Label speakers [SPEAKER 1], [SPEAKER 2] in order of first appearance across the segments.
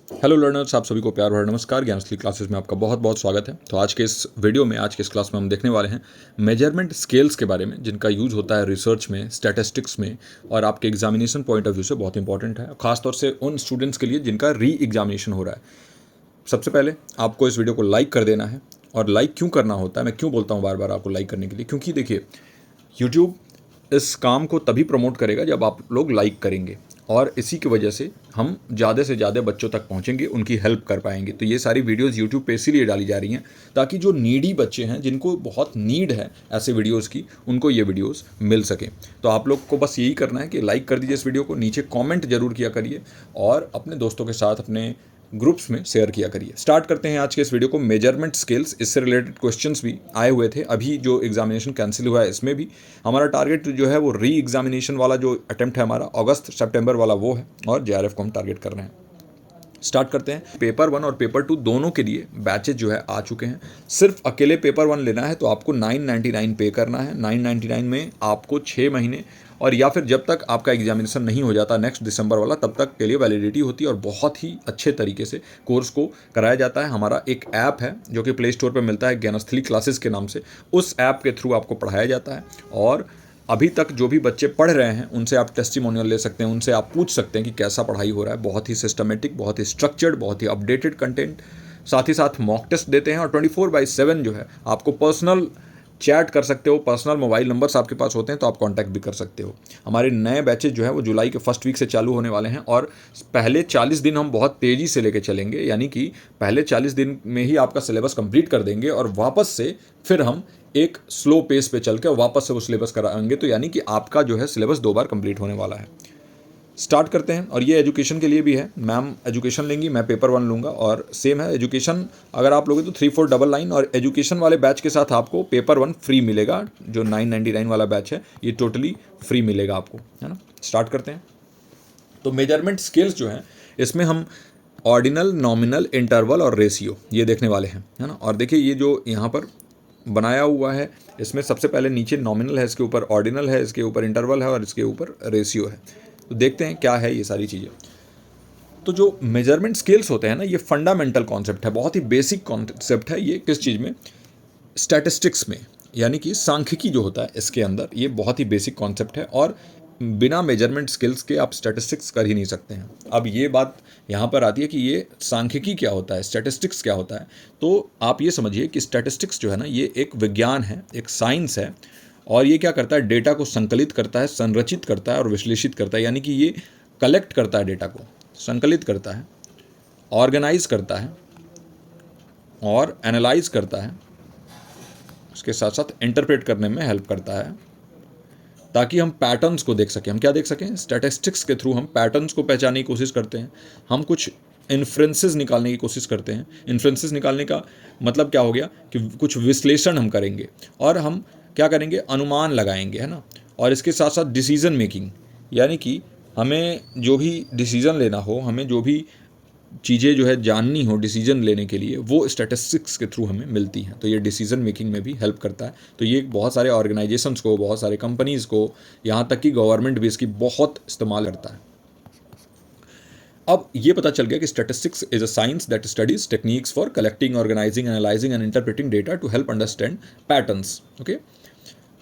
[SPEAKER 1] Hello learners, आप सभी को प्यार भरा नमस्कार। ज्ञानस्थली क्लासेस में आपका बहुत बहुत स्वागत है। तो आज के इस वीडियो में, आज के इस क्लास में हम देखने वाले हैं मेजरमेंट स्केल्स के बारे में, जिनका यूज होता है रिसर्च में, स्टैटिस्टिक्स में और आपके एग्जामिनेशन पॉइंट ऑफ व्यू से बहुत इंपॉर्टेंट है, खासतौर से उन स्टूडेंट्स के लिए जिनका री एग्जामिनेशन हो रहा है। सबसे पहले आपको इस वीडियो को लाइक कर देना है। और लाइक क्यों करना होता है, मैं क्यों बोलता हूँ बार बार आपको लाइक करने के लिए, क्योंकि देखिए यूट्यूब इस काम को तभी प्रमोट करेगा जब आप लोग लाइक करेंगे, और इसी की वजह से हम ज़्यादा से ज़्यादा बच्चों तक पहुंचेंगे, उनकी हेल्प कर पाएंगे। तो ये सारी वीडियोस यूट्यूब पे इसीलिए डाली जा रही हैं ताकि जो नीडी बच्चे हैं, जिनको बहुत नीड है ऐसे वीडियोस की, उनको ये वीडियोस मिल सके। तो आप लोग को बस यही करना है कि लाइक कर दीजिए इस वीडियो को, नीचे कॉमेंट जरूर किया करिए और अपने दोस्तों के साथ, अपने ग्रुप्स में शेयर किया करिए। स्टार्ट करते हैं आज के इस वीडियो को। मेजरमेंट स्केल्स, इससे रिलेटेड क्वेश्चंस भी आए हुए थे। अभी जो एग्जामिनेशन कैंसिल हुआ है इसमें भी हमारा टारगेट जो है वो री एग्जामिनेशन वाला जो अटेम्प्ट है हमारा, अगस्त सितंबर वाला वो है, और जेआरएफ को हम टारगेट कर रहे हैं। स्टार्ट करते हैं। पेपर 1 और पेपर 2 दोनों के लिए बैचेज जो है आ चुके हैं। सिर्फ अकेले पेपर 1 लेना है तो आपको 999 पे करना है। 999 में आपको 6 महीने और या फिर जब तक आपका एग्जामिनेशन नहीं हो जाता नेक्स्ट दिसंबर वाला, तब तक के लिए वैलिडिटी होती है और बहुत ही अच्छे तरीके से कोर्स को कराया जाता है। हमारा एक ऐप है जो कि प्ले स्टोर पर मिलता है, ज्ञानस्थली क्लासेस के नाम से। उस ऐप के थ्रू आपको पढ़ाया जाता है और अभी तक जो भी बच्चे पढ़ रहे हैं उनसे आप टेस्टिमोनियल ले सकते हैं, उनसे आप पूछ सकते हैं कि कैसा पढ़ाई हो रहा है। बहुत ही सिस्टमेटिक, बहुत ही स्ट्रक्चर्ड, बहुत ही अपडेटेड कंटेंट। साथ ही साथ मॉक टेस्ट देते हैं और 24/7 जो है आपको पर्सनल चैट कर सकते हो। पर्सनल मोबाइल नंबर्स आपके पास होते हैं तो आप कांटेक्ट भी कर सकते हो। हमारे नए बैचेज जो है वो जुलाई के फर्स्ट वीक से चालू होने वाले हैं और पहले 40 दिन हम बहुत तेज़ी से लेके चलेंगे, यानी कि पहले 40 दिन में ही आपका सिलेबस कंप्लीट कर देंगे और वापस से फिर हम एक स्लो पेस पे चल के वापस से वो सिलेबस कराएंगे। तो यानी कि आपका जो है सिलेबस 2 बार कंप्लीट होने वाला है। स्टार्ट करते हैं। और ये एजुकेशन के लिए भी है। मैम एजुकेशन लेंगी, मैं पेपर 1 लूँगा और सेम है। एजुकेशन अगर आप लोगे तो 3499 और एजुकेशन वाले बैच के साथ आपको पेपर 1 फ्री मिलेगा। जो 999 वाला बैच है ये टोटली फ्री मिलेगा आपको, है ना। स्टार्ट करते हैं। तो मेजरमेंट स्केल्स जो हैं इसमें हम ऑर्डिनल, नॉमिनल, इंटरवल और रेशियो ये देखने वाले हैं, है ना। और देखिए ये जो यहाँ पर बनाया हुआ है इसमें सबसे पहले नीचे नॉमिनल है, इसके ऊपर ऑर्डिनल है, इसके ऊपर इंटरवल है और इसके ऊपर रेशियो है। तो देखते हैं क्या है ये सारी चीज़ें। तो जो मेजरमेंट स्केल्स होते हैं ना, ये फंडामेंटल कॉन्सेप्ट है, बहुत ही बेसिक कॉन्सेप्ट है। ये किस चीज़ में? स्टैटिस्टिक्स में, यानी कि सांख्यिकी जो होता है इसके अंदर, ये बहुत ही बेसिक कॉन्सेप्ट है और बिना मेजरमेंट स्किल्स के आप स्टैटिस्टिक्स कर ही नहीं सकते हैं। अब ये बात यहाँ पर आती है कि ये सांख्यिकी क्या होता है, स्टैटिस्टिक्स क्या होता है। तो आप ये समझिए कि स्टैटिस्टिक्स जो है ना, ये एक विज्ञान है, एक साइंस है और ये क्या करता है? डेटा को संकलित करता है, संरचित करता है और विश्लेषित करता है। यानी कि ये कलेक्ट करता है, डेटा को संकलित करता है, ऑर्गेनाइज करता है और एनालाइज करता है। उसके साथ साथ इंटरप्रेट करने में हेल्प करता है ताकि हम पैटर्न्स को देख सकें। हम क्या देख सकें? स्टैटिस्टिक्स के थ्रू हम पैटर्न्स को पहचानने की कोशिश करते हैं। हम कुछ इन्फ्रेंसेस निकालने की कोशिश करते हैं। इन्फ्रेंसेस निकालने का मतलब क्या हो गया कि कुछ विश्लेषण हम करेंगे और हम क्या करेंगे? अनुमान लगाएंगे, है ना। और इसके साथ साथ डिसीजन मेकिंग, यानी कि हमें जो भी डिसीजन लेना हो, हमें जो भी चीज़ें जो है जाननी हो डिसीजन लेने के लिए, वो स्टैटिस्टिक्स के थ्रू हमें मिलती हैं। तो ये डिसीजन मेकिंग में भी हेल्प करता है। तो ये बहुत सारे ऑर्गेनाइजेशंस को, बहुत सारे कंपनीज़ को, यहाँ तक कि गवर्नमेंट भी इसकी बहुत इस्तेमाल करता है। अब ये पता चल गया कि statistics is a science that studies techniques for collecting, organising, analysing and interpreting data to help understand patterns. Okay,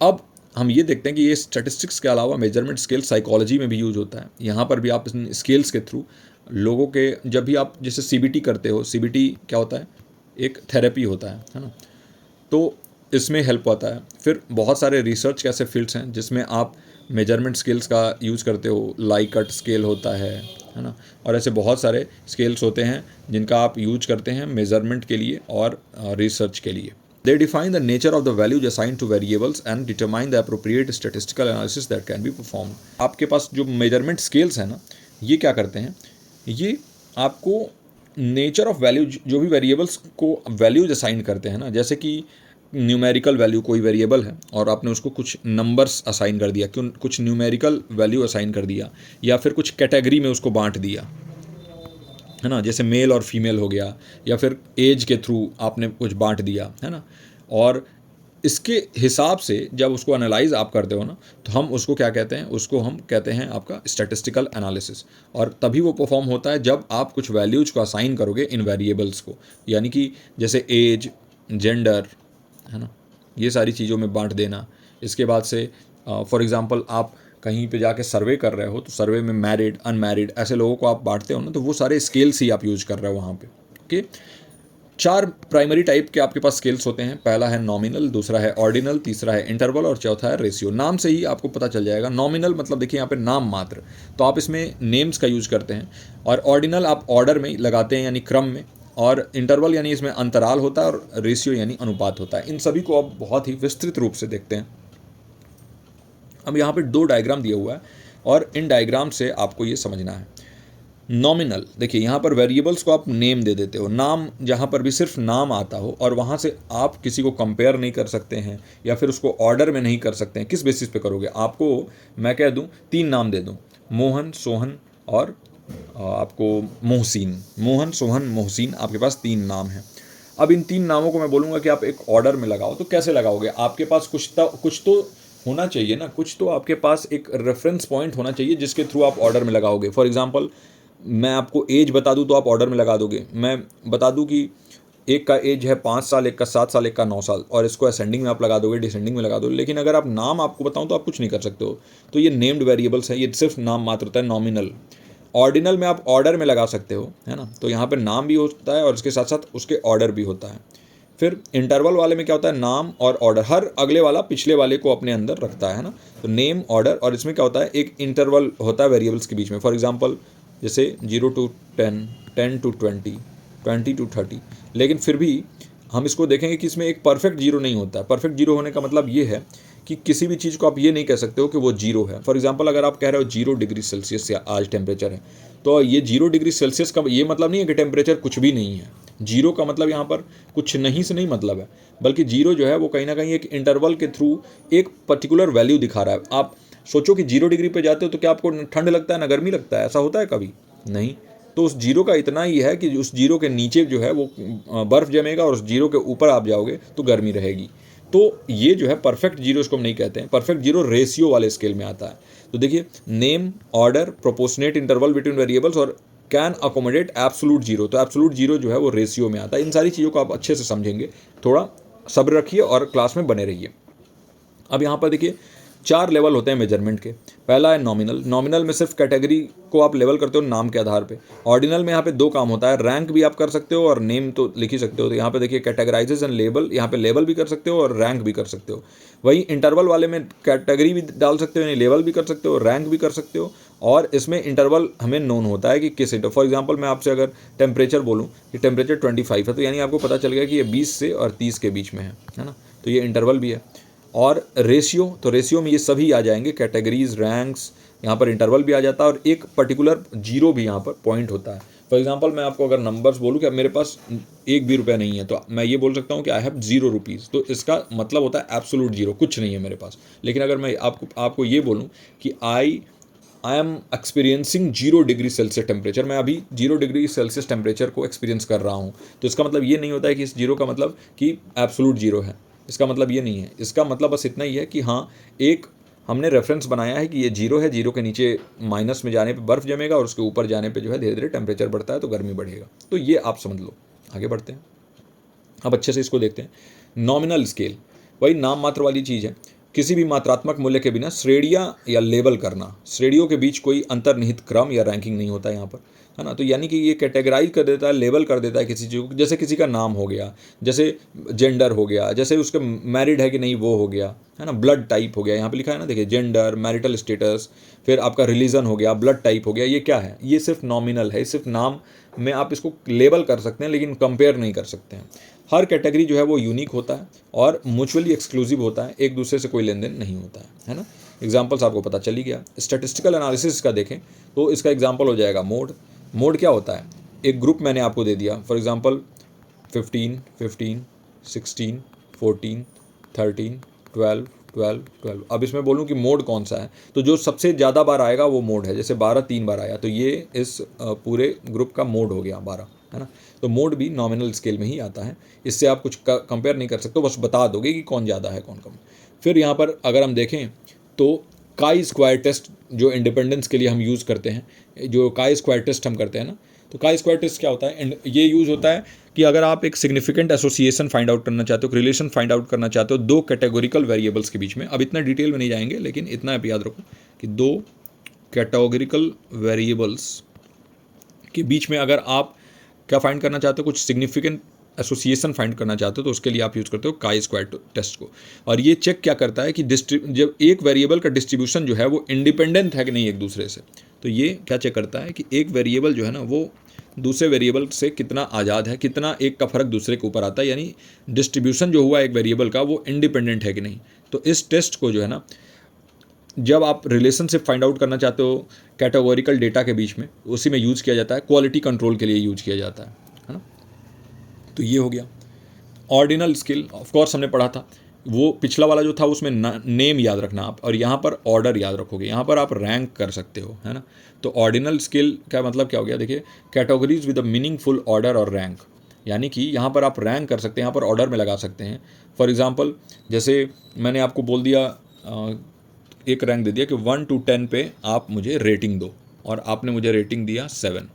[SPEAKER 1] अब हम ये देखते हैं कि ये स्टैटिस्टिक्स के अलावा मेजरमेंट स्केल साइकोलॉजी में भी यूज़ होता है। यहाँ पर भी आप स्केल्स के थ्रू लोगों के, जब भी आप जैसे सीबीटी करते हो, सीबीटी क्या होता है? एक थेरेपी होता है ना। तो इसमें हेल्प होता है। फिर बहुत सारे रिसर्च के ऐसे फील्ड्स हैं जिसमें आप मेजरमेंट स्केल्स का यूज़ करते हो। लाइकट स्केल होता है ना। और ऐसे बहुत सारे स्केल्स होते हैं जिनका आप यूज करते हैं मेजरमेंट के लिए और रिसर्च के लिए। They define the nature of the values assigned to variables and determine the appropriate statistical analysis that can be performed. आपके पास जो मेजरमेंट स्केल्स है ना, ये क्या करते हैं? ये आपको नेचर ऑफ वैल्यू, जो भी वेरिएबल्स को वैल्यूज असाइन करते हैं ना, जैसे कि न्यूमेरिकल वैल्यू कोई वेरिएबल है और आपने उसको कुछ नंबर्स असाइन कर दिया, क्यों कुछ न्यूमेरिकल वैल्यू असाइन कर दिया, या फिर कुछ कैटेगरी में उसको बांट दिया, है ना। जैसे मेल और फीमेल हो गया, या फिर एज के थ्रू आपने कुछ बांट दिया, है ना। और इसके हिसाब से जब उसको एनालाइज आप करते हो ना, तो हम उसको क्या कहते हैं, उसको हम कहते हैं आपका स्टैटिस्टिकल एनालिसिस। और तभी वो परफॉर्म होता है जब आप कुछ वैल्यूज को असाइन करोगे इन वेरिएबल्स को, यानी कि जैसे एज, जेंडर, है ना, ये सारी चीज़ों में बांट देना। इसके बाद से फॉर एग्जांपल आप कहीं पे जाके सर्वे कर रहे हो, तो सर्वे में मैरिड, अनमैरिड ऐसे लोगों को आप बांटते हो ना, तो वो सारे स्केल्स ही आप यूज कर रहे हो वहाँ पे। ओके, 4 प्राइमरी टाइप के आपके पास स्केल्स होते हैं। पहला है नॉमिनल, दूसरा है ऑर्डिनल, तीसरा है इंटरवल और चौथा है रेशियो। नाम से ही आपको पता चल जाएगा। नॉमिनल मतलब देखिए यहाँ पे नाम मात्र, तो आप इसमें नेम्स का यूज करते हैं। और ऑर्डिनल आप ऑर्डर में लगाते हैं, यानी क्रम में। और इंटरवल यानी इसमें अंतराल होता है, और रेशियो यानी अनुपात होता है। इन सभी को आप बहुत ही विस्तृत रूप से देखते हैं। अब यहाँ पे 2 डायग्राम दिया हुआ है, और इन डायग्राम से आपको ये समझना है। नॉमिनल, देखिए यहाँ पर वेरिएबल्स को आप नेम दे देते हो। नाम जहाँ पर भी सिर्फ नाम आता हो, और वहाँ से आप किसी को कंपेयर नहीं कर सकते हैं, या फिर उसको ऑर्डर में नहीं कर सकते हैं। किस बेसिस पे करोगे? आपको मैं कह दूँ 3 नाम दे दूँ, मोहन, सोहन और आपको मोहसिन। मोहन, सोहन, मोहसिन, आपके पास 3 नाम हैं। अब इन 3 नामों को मैं बोलूँगा कि आप एक ऑर्डर में लगाओ, तो कैसे लगाओगे? आपके पास कुछ तो होना चाहिए ना, कुछ तो आपके पास एक रेफरेंस पॉइंट होना चाहिए जिसके थ्रू आप ऑर्डर में लगाओगे। फॉर एग्जांपल, मैं आपको एज बता दूं तो आप ऑर्डर में लगा दोगे। मैं बता दूं कि एक का एज है 5 साल, एक का 7 साल, एक का 9 साल, और इसको असेंडिंग में आप लगा दोगे, डिसेंडिंग में लगा दोगे। लेकिन अगर आप नाम आपको बताऊं तो आप कुछ नहीं कर सकते हो। तो ये नेम्ड वेरिएबल्स है, ये सिर्फ नाम मात्र होता है। नॉमिनल, ऑर्डिनल में आप ऑर्डर में लगा सकते हो, है ना, तो यहाँ पे नाम भी होता है और इसके साथ साथ उसके ऑर्डर भी होता है। फिर इंटरवल वाले में क्या होता है? नाम और ऑर्डर, हर अगले वाला पिछले वाले को अपने अंदर रखता है ना, तो नेम, ऑर्डर, और इसमें क्या होता है? एक इंटरवल होता है वेरिएबल्स के बीच में। फॉर एग्जांपल, जैसे 0 to 10, 10 to 20, 20 to 30। लेकिन फिर भी हम इसको देखेंगे कि इसमें एक परफेक्ट जीरो नहीं होता। परफेक्ट जीरो होने का मतलब ये है कि किसी भी चीज़ को आप ये नहीं कह सकते हो कि वो जीरो है। फॉर एग्जांपल, अगर आप कह रहे हो 0 डिग्री सेल्सियस से आज टेम्परेचर है, तो ये 0 डिग्री सेल्सियस का ये मतलब नहीं है कि टेम्परेचर कुछ भी नहीं है। जीरो का मतलब यहाँ पर कुछ नहीं से नहीं मतलब है, बल्कि जीरो जो है वो कहीं ना कहीं एक इंटरवल के थ्रू एक पर्टिकुलर वैल्यू दिखा रहा है। आप सोचो कि 0 डिग्री पे जाते हो तो क्या आपको ठंड लगता है ना गर्मी लगता है? ऐसा होता है कभी? नहीं। तो उस जीरो का इतना ही है कि उस जीरो के नीचे जो है वो बर्फ़ जमेगा, और उस जीरो के ऊपर आप जाओगे तो गर्मी रहेगी। तो ये जो है परफेक्ट जीरो, इसको हम नहीं कहते हैं। परफेक्ट जीरो रेशियो वाले स्केल में आता है। तो देखिए, name, order, proportionate interval between variables और कैन अकोमोडेट एब्सोलूट जीरो। तो एब्सोलूट जीरो जो है वो रेशियो में आता है। इन सारी चीज़ों को आप अच्छे से समझेंगे। थोड़ा सब्र रखिए और क्लास में बने रहिए। अब यहाँ पर देखिए, 4 लेवल होते हैं मेजरमेंट के। पहला है नॉमिनल। नॉमिनल में सिर्फ कैटेगरी को आप लेवल करते हो नाम के आधार पे। ऑर्डिनल में यहाँ पे 2 काम होता है, रैंक भी आप कर सकते हो और नेम तो लिख ही सकते हो। तो यहाँ पे देखिए, कैटेगराइजेस एंड लेबल, यहाँ पे लेबल भी कर सकते हो और रैंक भी कर सकते हो। वही इंटरवल वाले में कैटेगरी भी डाल सकते हो, यानी लेवल भी कर सकते हो, रैंक भी कर सकते हो, और इसमें इंटरवल हमें नोन होता है कि किस इंटर। फॉर एग्जांपल, मैं आपसे अगर टेम्परेचर बोलूँ कि टेम्परेचर 25 है, तो यानी आपको पता चल गया कि ये 20 से और 30 के बीच में है ना, तो ये इंटरवल भी है। और रेशियो, तो रेशियो में ये सभी आ जाएंगे, कैटेगरीज, रैंक्स, यहाँ पर इंटरवल भी आ जाता है, और एक पर्टिकुलर जीरो भी यहाँ पर पॉइंट होता है। फॉर एग्जांपल, मैं आपको अगर नंबर्स बोलूँ कि अब मेरे पास 1 भी रुपया नहीं है, तो मैं ये बोल सकता हूँ कि आई हैव 0 रुपीज़, तो इसका मतलब होता है एब्सोल्यूट जीरो, कुछ नहीं है मेरे पास। लेकिन अगर मैं आपको ये बोलूँ कि I am experiencing 0 degree Celsius temperature, मैं अभी 0 डिग्री सेल्सियस टेम्परेचर को एक्सपीरियंस कर रहा हूँ, तो इसका मतलब ये नहीं होता है कि इस जीरो का मतलब कि एब्सोल्यूट जीरो है। इसका मतलब ये नहीं है। इसका मतलब बस इतना ही है कि हाँ, एक हमने रेफरेंस बनाया है कि ये जीरो है, जीरो के नीचे माइनस में जाने पे बर्फ़ जमेगा, और उसके ऊपर जाने पे जो है धीरे धीरे टेम्परेचर बढ़ता है, तो गर्मी बढ़ेगा। तो ये आप समझ लो। आगे बढ़ते हैं, अब अच्छे से इसको देखते हैं। नॉमिनल स्केल वही नाम मात्र वाली चीज़ है। किसी भी मात्रात्मक मूल्य के बिना श्रेणियाँ या लेबल करना, श्रेणियों के बीच कोई अंतर्निहित क्रम या रैंकिंग नहीं होता यहाँ पर, है ना। तो यानी कि ये कैटेगराइज कर देता है, लेबल कर देता है किसी चीज़ को। जैसे किसी का नाम हो गया, जैसे जेंडर हो गया, जैसे उसका मैरिड है कि नहीं वो हो गया, है ना। ब्लड टाइप हो गया, यहाँ पे लिखा है ना, देखिए, जेंडर, मैरिटल स्टेटस, फिर आपका रिलीजन हो गया, ब्लड टाइप हो गया। ये क्या है? ये सिर्फ नॉमिनल है, सिर्फ नाम में आप इसको लेबल कर सकते हैं, लेकिन कंपेयर नहीं कर सकते हैं। हर कैटेगरी जो है वो यूनिक होता है और म्यूचुअली एक्सक्लूसिव होता है, एक दूसरे से कोई लेन देन नहीं होता है ना। एग्जाम्पल्स आपको पता चल ही गया। स्टैटिस्टिकल एनालिसिस का देखें तो इसका एग्जाम्पल हो जाएगा मोड। मोड क्या होता है? एक ग्रुप मैंने आपको दे दिया, फॉर एग्जांपल 15, 15, 16, 14, 13, 12, 12, 12। अब इसमें बोलूँ कि मोड कौन सा है, तो जो सबसे ज़्यादा बार आएगा वो मोड है। जैसे 12 3 बार आया, तो ये इस पूरे ग्रुप का मोड हो गया 12, है ना। तो मोड भी नॉमिनल स्केल में ही आता है, इससे आप कुछ कंपेयर नहीं कर सकते, बस बता दोगे कि कौन ज़्यादा है कौन कम। फिर यहाँ पर अगर हम देखें तो काई स्क्वायर टेस्ट जो इंडिपेंडेंस के लिए हम यूज़ करते हैं, जो काई स्क्वायर टेस्ट हम करते हैं ना, तो काई स्क्वायर टेस्ट क्या होता है, ये यूज़ होता है कि अगर आप एक सिग्निफिकेंट एसोसिएशन फाइंड आउट करना चाहते हो, रिलेशन फाइंड आउट करना चाहते हो दो कैटेगोरिकल वेरिएबल्स के बीच में। अब इतना डिटेल में नहीं जाएंगे, लेकिन इतना आप याद रखो कि दो कैटेगोरिकल वेरिएबल्स के बीच में अगर आप क्या फाइंड करना चाहते हो, कुछ सिग्निफिकेंट एसोसिएशन फाइंड करना चाहते हो, तो उसके लिए आप यूज़ करते हो काई स्क्वायर टेस्ट को। और ये चेक क्या करता है कि जब एक वेरिएबल का डिस्ट्रीब्यूशन जो है वो इंडिपेंडेंट है कि नहीं एक दूसरे से। तो ये क्या चेक करता है कि एक वेरिएबल जो है ना वो दूसरे वेरिएबल से कितना आज़ाद है, कितना एक का फर्क दूसरे के ऊपर आता है, यानी डिस्ट्रीब्यूशन जो हुआ एक वेरिएबल का वो इंडिपेंडेंट है कि नहीं। तो इस टेस्ट को जो है ना, जब आप रिलेशनशिप फाइंड आउट करना चाहते हो कैटेगोरिकल डेटा के बीच में, उसी में यूज़ किया जाता है, क्वालिटी कंट्रोल के लिए यूज़ किया जाता है ना। तो ये हो गया ऑर्डिनल स्केल। ऑफ कोर्स हमने पढ़ा था, वो पिछला वाला जो था उसमें नेम याद रखना आप, और यहाँ पर ऑर्डर याद रखोगे, यहाँ पर आप रैंक कर सकते हो, है ना। तो ऑर्डिनल स्केल का मतलब क्या हो गया, देखिए categories with a meaningful order और रैंक, यानी कि यहाँ पर आप रैंक कर सकते हैं, यहाँ पर ऑर्डर में लगा सकते हैं। फॉर एग्जांपल जैसे मैंने आपको बोल दिया, एक रैंक दे दिया कि 1 to 10 पे आप मुझे रेटिंग दो, और आपने मुझे रेटिंग दिया 7।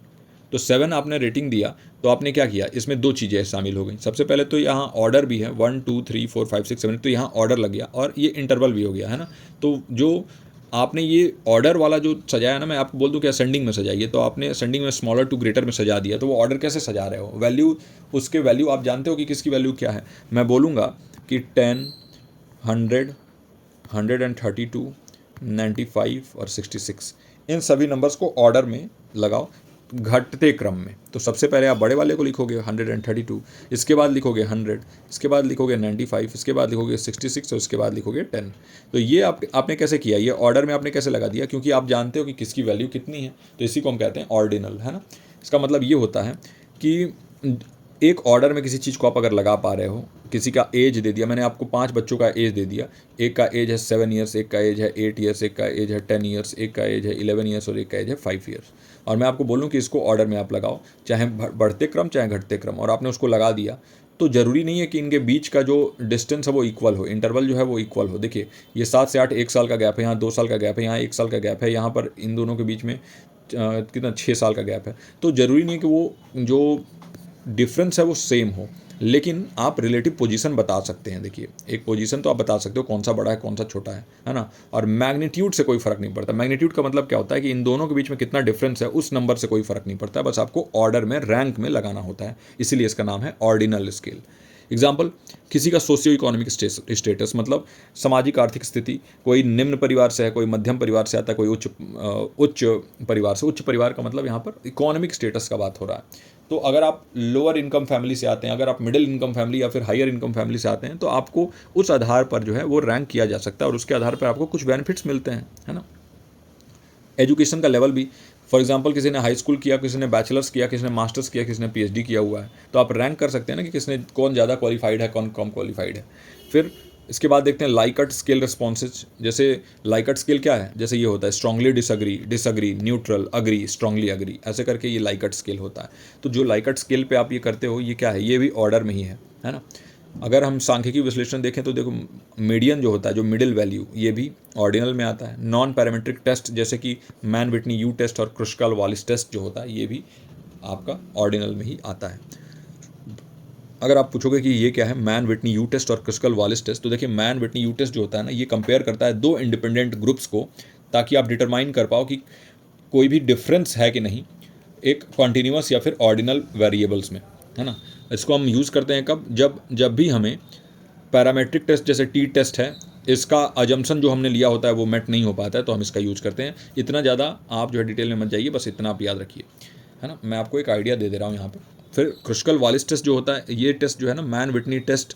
[SPEAKER 1] तो 7 आपने रेटिंग दिया, तो आपने क्या किया, इसमें दो चीज़ें शामिल हो गई। सबसे पहले तो यहाँ ऑर्डर भी है 1 2 3 4 5 6 7, तो यहाँ ऑर्डर लग गया, और ये इंटरवल भी हो गया, है ना। तो जो आपने ये ऑर्डर वाला जो सजाया ना, मैं आपको बोल दूं कि असेंडिंग में सजाइए, तो आपने असेंडिंग में स्मॉलर टू ग्रेटर में सजा दिया, तो वो ऑर्डर कैसे सजा रहे हो, वैल्यू, उसके वैल्यू आप जानते हो कि किसकी वैल्यू क्या है। मैं बोलूँगा कि 10 100 132 95 और 66, इन सभी नंबर्स को ऑर्डर में लगाओ घटते क्रम में। तो सबसे पहले आप बड़े वाले को लिखोगे 132, इसके बाद लिखोगे 100, इसके बाद लिखोगे 95, इसके बाद लिखोगे 66 और इसके बाद लिखोगे 10। तो ये आपने कैसे किया, ये ऑर्डर में आपने कैसे लगा दिया, क्योंकि आप जानते हो कि किसकी वैल्यू कितनी है, तो इसी को हम कहते हैं ऑर्डिनल, है ना। इसका मतलब ये होता है कि एक ऑर्डर में किसी चीज़ को आप अगर लगा पा रहे हो, किसी का एज दे दिया, मैंने आपको 5 बच्चों का एज दे दिया, एक का एज है 7 ईयर्स, एक का एज है 8 ईयर्स, एक का एज है 10 ईयर्स, एक का एज है 11 ईयर्स और एक का एज है 5 ईयर्स, और मैं आपको बोलूँ कि इसको ऑर्डर में आप लगाओ, चाहे बढ़ते क्रम चाहे घटते क्रम, और आपने उसको लगा दिया, तो ज़रूरी नहीं है कि इनके बीच का जो डिस्टेंस है वो इक्वल हो, इंटरवल जो है वो इक्वल हो। देखिए ये 7 से 8 1 साल का गैप है, यहाँ 2 साल का गैप है, यहाँ 1 साल का गैप है, यहाँ पर इन दोनों के बीच में कितना 6 साल का गैप है। तो ज़रूरी नहीं है कि वो जो डिफरेंस है वो सेम हो, लेकिन आप रिलेटिव पोजीशन बता सकते हैं। देखिए एक पोजीशन तो आप बता सकते हो कौन सा बड़ा है कौन सा छोटा है ना। और मैग्नीट्यूड से कोई फ़र्क नहीं पड़ता। मैग्नीट्यूड का मतलब क्या होता है कि इन दोनों के बीच में कितना डिफरेंस है उस नंबर से कोई फ़र्क नहीं पड़ता, बस आपको ऑर्डर में रैंक में लगाना होता है, इसीलिए इसका नाम है ऑर्डिनल स्केल। एग्जाम्पल, किसी का सोशियो इकोनॉमिक स्टेटस मतलब सामाजिक आर्थिक स्थिति, कोई निम्न परिवार से है, कोई मध्यम परिवार से आता है, कोई उच्च परिवार से। उच्च परिवार का मतलब यहाँ पर इकोनॉमिक स्टेटस का बात हो रहा है। तो अगर आप लोअर इनकम फैमिली से आते हैं, अगर आप मिडिल इनकम फैमिली या फिर हायर इनकम फैमिली से आते हैं, तो आपको उस आधार पर जो है वो रैंक किया जा सकता है, और उसके आधार पर आपको कुछ बेनिफिट्स मिलते हैं, है ना। एजुकेशन का लेवल भी, फॉर एग्जांपल किसी ने हाई स्कूल किया, किसी ने बैचलर्स किया, किसी ने मास्टर्स किया, किसी ने पीएचडी किया हुआ है, तो आप रैंक कर सकते हैं ना कि किसने कौन ज़्यादा क्वालिफाइड है कौन कम क्वालिफाइड है। फिर इसके बाद देखते हैं लाइकट स्केल रिस्पॉन्सेज। जैसे लाइकट स्केल क्या है, जैसे ये होता है strongly disagree, neutral, agree, strongly agree, ऐसे करके ये लाइकट स्केल होता है। तो जो लाइकट स्केल पे आप ये करते हो, ये क्या है, ये भी ऑर्डर में ही है ना। अगर हम सांख्यिकी विश्लेषण देखें तो देखो मीडियन जो होता है, जो मिडिल वैल्यू, ये भी ऑर्डिनल में आता है। नॉन पैरामीट्रिक टेस्ट जैसे कि मैन विटनी यू टेस्ट और क्रुस्कल वालिस टेस्ट जो होता है, ये भी आपका ऑर्डिनल में ही आता है। अगर आप पूछोगे कि ये क्या है, मैन विटनी यू टेस्ट और क्रुस्कल वालिस टेस्ट, तो देखिए मैन विटनी यू टेस्ट जो होता है ना, ये कंपेयर करता है दो इंडिपेंडेंट ग्रुप्स को, ताकि आप डिटरमाइन कर पाओ कि कोई भी डिफरेंस है कि नहीं एक कॉन्टीन्यूअस या फिर ऑर्डिनल वेरिएबल्स में, है ना। इसको हम यूज़ करते हैं कब, जब भी हमें पैरामेट्रिक टेस्ट जैसे टी टेस्ट है, इसका अजम्पशन जो हमने लिया होता है वो मेट नहीं हो पाता है, तो हम इसका यूज़ करते हैं। इतना ज़्यादा आप जो है डिटेल में मत जाइए, बस इतना आप याद रखिए, है ना। मैं आपको एक आइडिया दे रहा हूँ यहाँ पर। फिर क्रुस्कल वालिस टेस्ट जो होता है, ये टेस्ट जो है ना मैन विटनी टेस्ट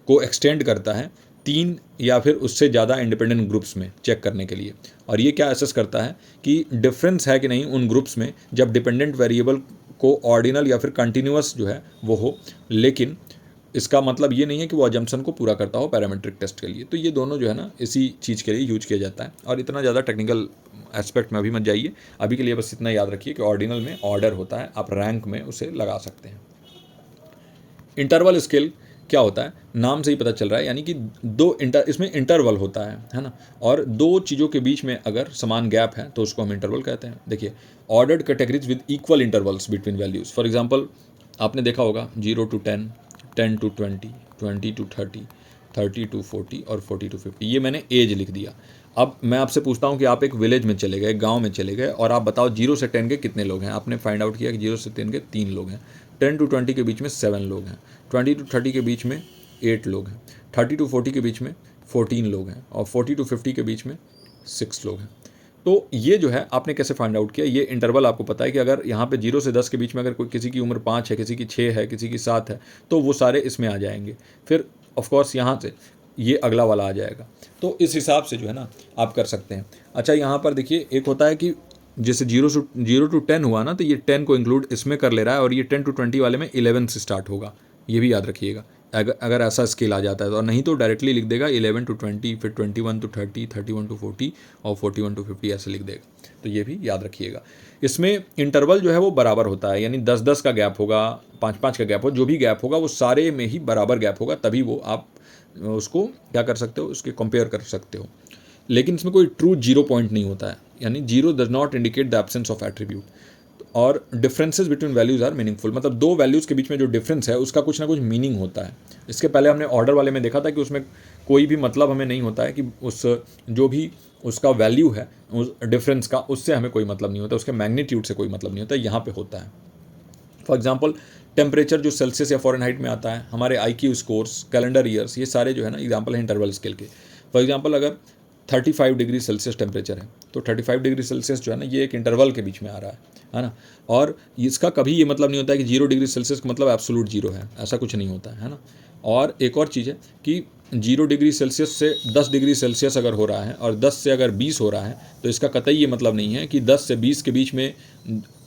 [SPEAKER 1] को एक्सटेंड करता है 3 या फिर उससे ज़्यादा इंडिपेंडेंट ग्रुप्स में चेक करने के लिए। और ये क्या असेस करता है कि डिफरेंस है कि नहीं उन ग्रुप्स में, जब डिपेंडेंट वेरिएबल को ऑर्डिनल या फिर कंटिन्यूअस जो है वो हो, लेकिन इसका मतलब ये नहीं है कि वो अजम्पशन को पूरा करता हो पैरामीट्रिक टेस्ट के लिए। तो ये दोनों जो है ना इसी चीज़ के लिए यूज किया जाता है, और इतना ज़्यादा टेक्निकल एस्पेक्ट में अभी मत जाइए। अभी के लिए बस इतना याद रखिए कि ऑर्डिनल में ऑर्डर होता है, आप रैंक में उसे लगा सकते हैं। इंटरवल स्केल क्या होता है, नाम से ही पता चल रहा है, यानी कि इसमें इंटरवल होता है ना, और दो चीज़ों के बीच में अगर समान गैप है तो उसको हम इंटरवल कहते हैं। देखिए, ordered categories with equal intervals between values. For example आपने देखा होगा 0 to 10, 10 to 20, 20 to 30, 30 to 40 और 40 to 50। ये मैंने एज लिख दिया। अब मैं आपसे पूछता हूँ कि आप एक विलेज में चले गए, गांव में चले गए, और आप बताओ 0 से 10 के कितने लोग हैं। आपने फाइंड आउट किया कि 0 से 10 के 3 लोग हैं, 10 to 20 के बीच में 7 लोग हैं, 20 to 30 के बीच में 8 लोग हैं, 30 to 40 के बीच में 14 लोग हैं, और 40 to 50 के बीच में 6 लोग हैं। तो ये जो है आपने कैसे फाइंड आउट किया, ये इंटरवल आपको पता है कि अगर यहाँ पे 0 से 10 के बीच में अगर कोई किसी की उम्र 5 है, किसी की 6 है, किसी की 7 है, तो वो सारे इसमें आ जाएंगे। फिर ऑफकोर्स यहाँ से ये अगला वाला आ जाएगा। तो इस हिसाब से जो है ना आप कर सकते हैं। अच्छा, यहाँ पर देखिए एक होता है कि जैसे 0 to 10 हुआ ना, तो ये 10 को इंक्लूड इसमें कर ले रहा है, और ये 10 to 20 वाले में 11 से स्टार्ट होगा। ये भी याद रखिएगा अगर ऐसा स्केल आ जाता है तो, और नहीं तो डायरेक्टली लिख देगा 11 to 20, फिर 21 to 30, 31 to 40 और 41 to 50 ऐसे लिख देगा। तो ये भी याद रखिएगा। इसमें इंटरवल जो है वो बराबर होता है, यानी 10-10 का गैप होगा, 5-5 का गैप हो, जो भी गैप होगा वो सारे में ही बराबर गैप होगा, तभी वो आप उसको क्या कर सकते हो, उसके कंपेयर कर सकते हो। लेकिन इसमें कोई ट्रू 0 पॉइंट नहीं होता है, यानी 0 does not indicate the absence of attribute. और differences between values are meaningful, मतलब दो वैल्यूज़ के बीच में जो डिफरेंस है उसका कुछ ना कुछ मीनिंग होता है। इसके पहले हमने ऑर्डर वाले में देखा था कि उसमें कोई भी मतलब हमें नहीं होता है, कि उस जो भी उसका वैल्यू है उस डिफरेंस का, उससे हमें कोई मतलब नहीं होता, उसके मैग्नीट्यूड से कोई मतलब नहीं होता, यहाँ पे होता है। फॉर एग्जाम्पल टेम्परेचर जो सेल्सियस या फ़ारेनहाइट में आता है, हमारे IQ स्कोर्स, कैलेंडर ईयर्स, ये सारे जो है ना एग्जाम्पल है इंटरवल स्केल के। फॉर एग्जाम्पल अगर 35 डिग्री सेल्सियस टेम्परेचर है, तो 35 डिग्री सेल्सियस जो है ना ये एक इंटरवल के बीच में आ रहा है ना। और इसका कभी ये मतलब नहीं होता है कि 0 डिग्री सेल्सियस का मतलब एब्सोल्यूट 0 है, ऐसा कुछ नहीं होता है ना। और एक और चीज़ है कि 0 डिग्री सेल्सियस से 10 डिग्री सेल्सियस अगर हो रहा है, और 10 से अगर 20 हो रहा है, तो इसका कतई ये मतलब नहीं है कि 10 से 20 के बीच में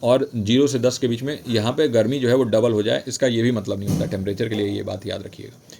[SPEAKER 1] और 0 से 10 के बीच में यहाँ पे गर्मी जो है वो डबल हो जाए, इसका ये भी मतलब नहीं होता टेम्परेचर के लिए, ये बात याद रखिएगा।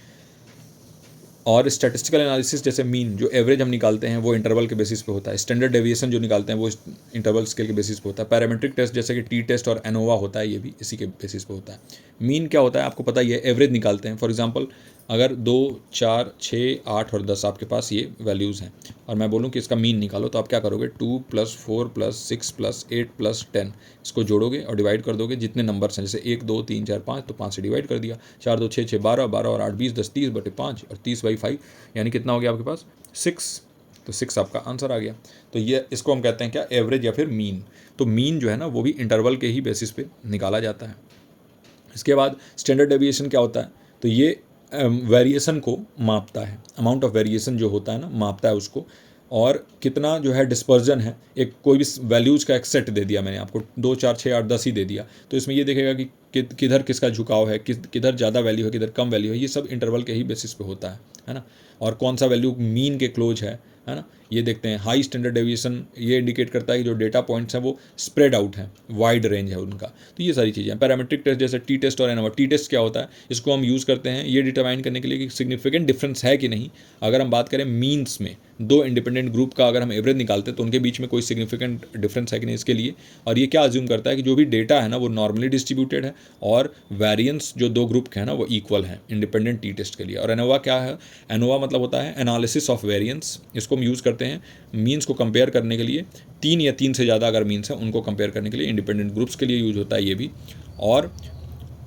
[SPEAKER 1] और स्टैटिस्टिकल एनालिसिस, जैसे मीन जो एवरेज हम निकालते हैं वो इंटरवल के बेसिस पे होता है, स्टैंडर्ड डेविएशन जो निकालते हैं वो इंटरवल स्केल के बेसिस पे होता है, पैरामीट्रिक टेस्ट जैसे कि टी टेस्ट और एनोवा होता है, ये भी इसी के बेसिस पे होता है। मीन क्या होता है आपको पता ही है, एवरेज निकालते हैं। फॉर एग्जांपल अगर 2, 4, 6, 8 और 10 आपके पास ये वैल्यूज़ हैं, और मैं बोलूँ कि इसका मीन निकालो, तो आप क्या करोगे, 2 + 4 + 6 + 8 + 10, इसको जोड़ोगे और डिवाइड कर दोगे जितने नंबर्स हैं, जैसे 1, 2, 3, 4, 5, तो 5 से डिवाइड कर दिया, 4, 2, 6, 6, 12, 12 और 8, 20, 10, 30/5 और 30/5, यानी कितना हो गया आपके पास 6। तो 6 आपका आंसर आ गया। तो ये इसको हम कहते हैं क्या, एवरेज या फिर मीन। तो मीन जो है ना वो भी इंटरवल के ही बेसिस पे निकाला जाता है। इसके बाद स्टैंडर्ड डेविएशन क्या होता है, तो ये वेरिएशन को मापता है, अमाउंट ऑफ वेरिएशन जो होता है ना मापता है उसको, और कितना जो है डिस्पर्जन है, एक कोई भी वैल्यूज़ का एक सेट दे दिया मैंने आपको, 2, 4, 6, 8, 10 ही दे दिया, तो इसमें ये देखेगा कि किधर किसका झुकाव है, किधर ज़्यादा वैल्यू है, किधर कम वैल्यू है, ये सब इंटरवल के ही बेसिस पे होता है ना। और कौन सा वैल्यू मीन के क्लोज है ना, ये देखते हैं। हाई स्टैंडर्ड डेविएशन ये इंडिकेट करता है कि जो डेटा पॉइंट्स हैं वो स्प्रेड आउट हैं, वाइड रेंज है उनका। तो ये सारी चीज़ें हैं। पैरामीट्रिक टेस्ट जैसे टी टेस्ट और एनोवा। टी टेस्ट क्या होता है, इसको हम यूज़ करते हैं ये डिटरमाइन करने के लिए कि सिग्निफिकेंट डिफरेंस है कि नहीं। अगर हम बात करें मीन्स में, दो इंडिपेंडेंट ग्रुप का अगर हम एवरेज निकालते हैं तो उनके बीच में कोई सिग्निफिकेंट डिफरेंस है कि नहीं इसके लिए। और ये क्या अज्यूम करता है कि जो भी डेटा है ना वो नॉर्मली डिस्ट्रीब्यूटेड है, और वेरिएंस जो दो ग्रुप के हैं ना वो इक्वल है इंडिपेंडेंट टी टेस्ट के लिए। और एनोवा क्या है, एनोवा मतलब होता है एनालिसिस ऑफ वेरिएंस। इसको हम यूज़ करते हैं मीन्स को कंपेयर करने के लिए, 3 या 3 से ज़्यादा अगर मीन्स हैं उनको कंपेयर करने के लिए, इंडिपेंडेंट ग्रुप्स के लिए यूज होता है ये भी। और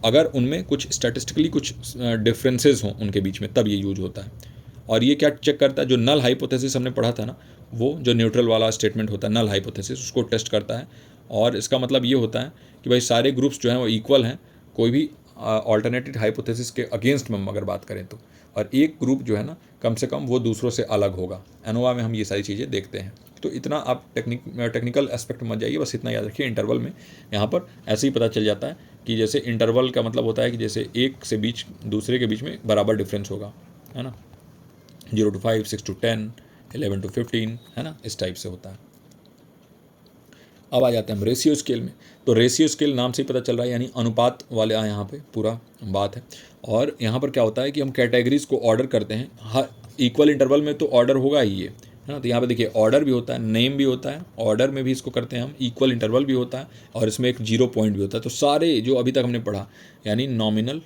[SPEAKER 1] अगर उनमें कुछ स्टैटिस्टिकली कुछ डिफरेंसेस हों उनके बीच में, तब ये यूज होता है। और ये क्या चेक करता है, जो नल हाइपोथेसिस हमने पढ़ा था ना, वो जो न्यूट्रल वाला स्टेटमेंट होता है नल हाइपोथेसिस, उसको टेस्ट करता है। और इसका मतलब ये होता है कि भाई सारे ग्रुप्स जो हैं वो इक्वल हैं, कोई भी ऑल्टरनेटिव हाइपोथेसिस के अगेंस्ट में हम अगर बात करें तो, और एक ग्रुप जो है ना कम से कम वो दूसरों से अलग होगा। एनोवा में हम ये सारी चीज़ें देखते हैं। तो इतना आप टेक्निकल एस्पेक्ट मत जाइए, बस इतना याद रखिए इंटरवल में यहाँ पर ऐसे ही पता चल जाता है कि जैसे इंटरवल का मतलब होता है कि जैसे एक से बीच दूसरे के बीच में बराबर डिफरेंस होगा, है ना। 0 to 5, 6 to 10, 11 to 15, है ना, इस टाइप से होता है। अब आ जाते हैं हम रेशियो स्केल में। तो रेशियो स्केल नाम से ही पता चल रहा है, यानी अनुपात वाले यहाँ पे पूरा बात है। और यहाँ पर क्या होता है कि हम कैटेगरीज को ऑर्डर करते हैं, हर इक्वल इंटरवल में तो ऑर्डर होगा ही ये, है ना। तो यहाँ पे देखिए ऑर्डर भी होता है, नेम भी होता है, ऑर्डर में भी इसको करते हैं हम, इक्वल इंटरवल भी होता है, और इसमें एक 0 पॉइंट भी होता है। तो सारे जो अभी तक हमने पढ़ा, यानी नॉमिनल,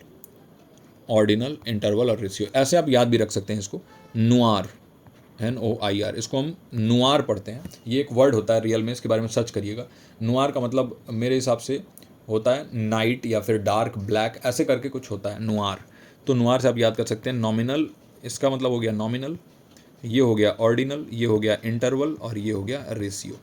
[SPEAKER 1] ऑर्डिनल, इंटरवल और रेशियो, ऐसे आप याद भी रख सकते हैं इसको। नुआर, NOIR, इसको हम नुआर पढ़ते हैं। ये एक वर्ड होता है रियल में, इसके बारे में सर्च करिएगा। नुआर का मतलब मेरे हिसाब से होता है नाइट या फिर डार्क ब्लैक, ऐसे करके कुछ होता है नुआर। तो नुआर से आप याद कर सकते हैं। नॉमिनल, इसका मतलब हो गया नॉमिनल, ये हो गया ऑर्डिनल, ये हो गया इंटरवल, और ये हो गया रेशियो।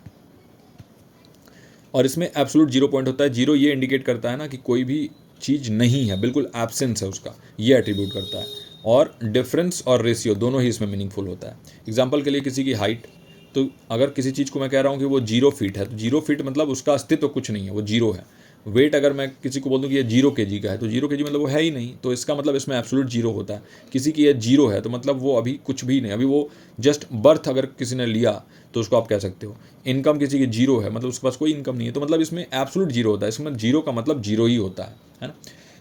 [SPEAKER 1] और इसमें एब्सोल्यूट 0 पॉइंट होता है। 0 ये इंडिकेट करता है ना कि कोई भी चीज़ नहीं है, बिल्कुल एब्सेंस है उसका, ये एट्रीब्यूट करता है। और डिफरेंस और रेशियो दोनों ही इसमें मीनिंगफुल होता है। एग्जांपल के लिए किसी की हाइट, तो अगर किसी चीज़ को मैं कह रहा हूँ कि वो 0 फीट है, तो 0 फीट मतलब उसका अस्तित्व कुछ नहीं है, वो 0 है। वेट अगर मैं किसी को बोल दूँ कि ये 0 kg का है, तो 0 kg मतलब वो है ही नहीं, तो इसका मतलब इसमें एब्सोल्यूट 0 होता है। किसी की ये 0 है तो मतलब वो अभी कुछ भी नहीं, अभी वो जस्ट बर्थ अगर किसी ने लिया तो उसको आप कह सकते हो। इनकम किसी की 0 है, मतलब उसके पास कोई इनकम नहीं है, तो मतलब इसमें एब्सोल्यूट 0 होता है। इसमें 0 का मतलब 0 ही होता है ना।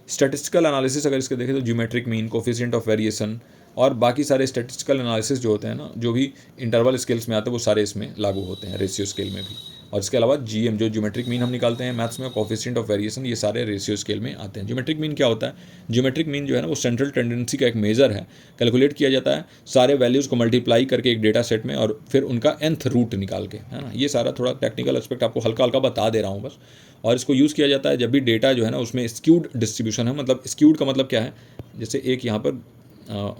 [SPEAKER 1] स्टैटिस्टिकल एनालिसिस अगर इसके देखें तो geometric mean, coefficient of variation और बाकी सारे स्टैटिस्टिकल एनालिसिस जो होते हैं ना, जो भी इंटरवल स्केल्स में आते हैं, वो सारे इसमें लागू होते हैं, रेशियो स्केल में भी। और इसके अलावा GM, जो ज्योमेट्रिक मीन हम निकालते हैं मैथ्स में, कोफिशिएंट ऑफ वेरिएशन, ये सारे रेशियो स्केल में आते हैं। ज्योमेट्रिक मीन क्या होता है? ज्योमेट्रिक मीन जो है ना, वो सेंट्रल टेंडेंसी का एक मेजर है। कैलकुलेट किया जाता है सारे वैल्यूज़ को मल्टीप्लाई करके एक डेटा सेट में, और फिर उनका nth रूट निकाल के, है ना। ये सारा थोड़ा टेक्निकल एस्पेक्ट आपको हल्का हल्का बता दे रहा हूँ बस। और इसको यूज़ किया जाता है जब भी डेटा जो है ना उसमें स्क्यूड डिस्ट्रीब्यूशन है। मतलब स्क्यूड का मतलब क्या है? जैसे एक यहाँ पर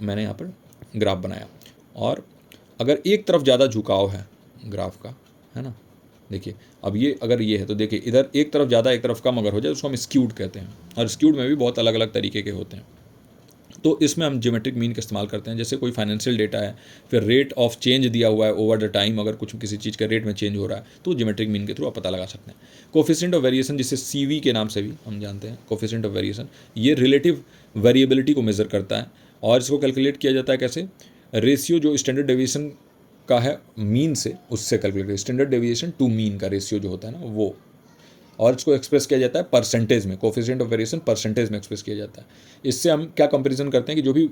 [SPEAKER 1] मैंने यहाँ पर ग्राफ बनाया, और अगर एक तरफ ज़्यादा झुकाव है ग्राफ का, है ना, देखिए अब ये अगर ये है तो देखिए इधर एक तरफ ज़्यादा एक तरफ कम अगर हो जाए, उसको हम स्क्यूड कहते हैं। और स्क्यूड में भी बहुत अलग अलग तरीके के होते हैं। तो इसमें हम ज्योमेट्रिक मीन का इस्तेमाल करते हैं। जैसे कोई फाइनेंशियल डेटा है, फिर रेट ऑफ चेंज दिया हुआ है ओवर द टाइम, अगर कुछ किसी चीज़ का रेट में चेंज हो रहा है तो ज्योमेट्रिक मीन के थ्रू आप पता लगा सकते हैं। कोफिशिएंट ऑफ वेरिएशन, जिसे CV के नाम से भी हम जानते हैं, कोफिशिएंट ऑफ वेरिएशन, ये रिलेटिव वेरिएबिलिटी को मेज़र करता है। और इसको कैलकुलेट किया जाता है कैसे? रेशियो जो स्टैंडर्ड डेविएशन का है मीन से, उससे calculate, standard deviation to mean का रेशियो जो होता है ना वो। और इसको एक्सप्रेस किया जाता है परसेंटेज में, कोफिशिएंट ऑफ वेरिएशन परसेंटेज में एक्सप्रेस किया जाता है। इससे हम क्या कंपैरिजन करते हैं कि जो भी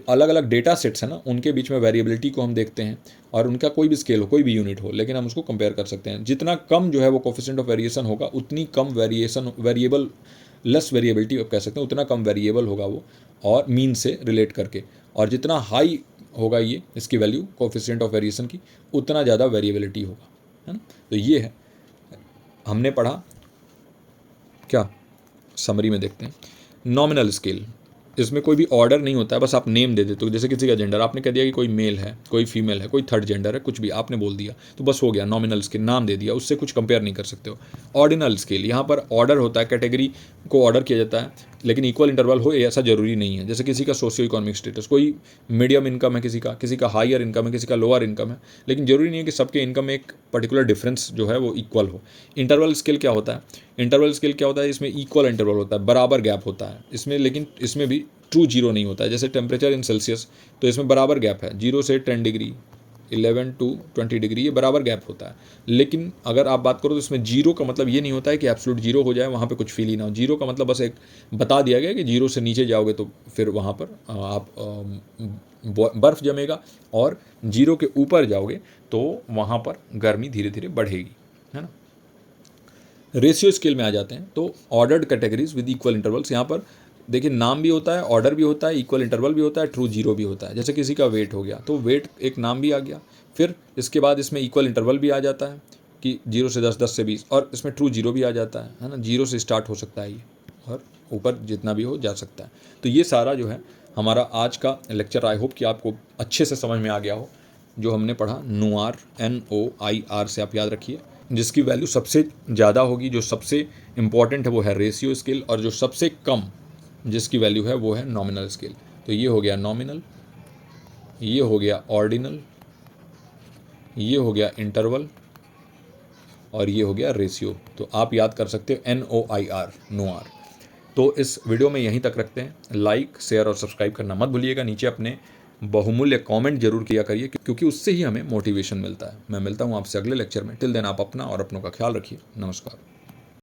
[SPEAKER 1] अलग अलग डेटा सेट्स हैं ना, उनके बीच में वेरिएबिलिटी को हम देखते हैं, और उनका कोई भी स्केल हो, कोई भी यूनिट हो, लेकिन हम उसको कंपेयर कर सकते हैं। जितना कम जो है वो कोफिशिएंट ऑफ वेरिएशन होगा, उतनी कम वेरिएबल लेस वेरिएबिलिटी आप कह सकते हैं, उतना कम वेरिएबल होगा वो, और मीन से रिलेट करके। और जितना हाई होगा ये इसकी वैल्यू कोफिशिएंट ऑफ वेरिएशन की, उतना ज़्यादा वेरिएबिलिटी होगा, है ना। तो ये है हमने पढ़ा। क्या समरी में देखते हैं। नॉमिनल स्केल, इसमें कोई भी ऑर्डर नहीं होता है, बस आप नेम दे देते हो। जैसे किसी का जेंडर आपने कह दिया कि कोई मेल है, कोई फीमेल है, कोई थर्ड जेंडर है, कुछ भी आपने बोल दिया तो बस हो गया। नॉमिनल स्केल नाम दे दिया, उससे कुछ कंपेयर नहीं कर सकते हो। ऑर्डिनल स्केल, यहाँ पर ऑर्डर होता है, कैटेगरी को ऑर्डर किया जाता है, लेकिन इक्वल इंटरवल हो ऐसा जरूरी नहीं है। जैसे किसी का सोशियो इकोनॉमिक स्टेटस, कोई मीडियम इनकम है, किसी का हायर इनकम है, किसी का लोअर इनकम है, लेकिन जरूरी नहीं है कि सबके इनकम में एक पर्टिकुलर डिफरेंस जो है वो इक्वल हो। इंटरवल स्केल क्या होता है? इंटरवल स्केल क्या होता है? इसमें इक्वल इंटरवल होता है, बराबर गैप होता है इसमें, लेकिन इसमें भी ट्रू 0 नहीं होता है। जैसे टेम्परेचर इन सेल्सियस, तो इसमें बराबर गैप है, 0 से 10 डिग्री, 11 to 20 डिग्री, ये बराबर गैप होता है। लेकिन अगर आप बात करो तो इसमें 0 का मतलब ये नहीं होता है कि एब्सोल्यूट 0 हो जाए, वहाँ पे कुछ फील ही ना हो। 0 का मतलब बस एक बता दिया गया कि 0 से नीचे जाओगे तो फिर वहाँ पर आप बर्फ़ जमेगा, और 0 के ऊपर जाओगे तो वहाँ पर गर्मी धीरे धीरे बढ़ेगी, है ना। रेशियो स्केल में आ जाते हैं तो ordered categories with equal intervals. यहाँ पर देखिए नाम भी होता है, ऑर्डर भी होता है, इक्वल इंटरवल भी होता है, ट्रू 0 भी होता है। जैसे किसी का वेट हो गया तो वेट एक नाम भी आ गया, फिर इसके बाद इसमें इक्वल इंटरवल भी आ जाता है कि 0 से 10, 10 से 20, और इसमें ट्रू 0 भी आ जाता है ना। 0 से स्टार्ट हो सकता है ये, और ऊपर जितना भी हो जा सकता है। तो ये सारा जो है हमारा आज का लेक्चर, आई होप कि आपको अच्छे से समझ में आ गया हो। जो हमने पढ़ा NOIR, NOIR से आप याद रखिए। जिसकी वैल्यू सबसे ज़्यादा होगी, जो सबसे इम्पॉर्टेंट है वो है रेशियो स्केल, और जो सबसे कम जिसकी वैल्यू है वो है नॉमिनल स्केल। तो ये हो गया नॉमिनल, ये हो गया ऑर्डिनल, ये हो गया इंटरवल, और ये हो गया रेशियो। तो आप याद कर सकते हो NOIR, NOIR। तो इस वीडियो में यहीं तक रखते हैं। लाइक, शेयर और सब्सक्राइब करना मत भूलिएगा। नीचे अपने बहुमूल्य कमेंट जरूर किया करिए, क्योंकि उससे ही हमें मोटिवेशन मिलता है। मैं मिलता हूँ आपसे अगले लेक्चर में। टिल देन आप अपना और अपनों का ख्याल रखिए। नमस्कार।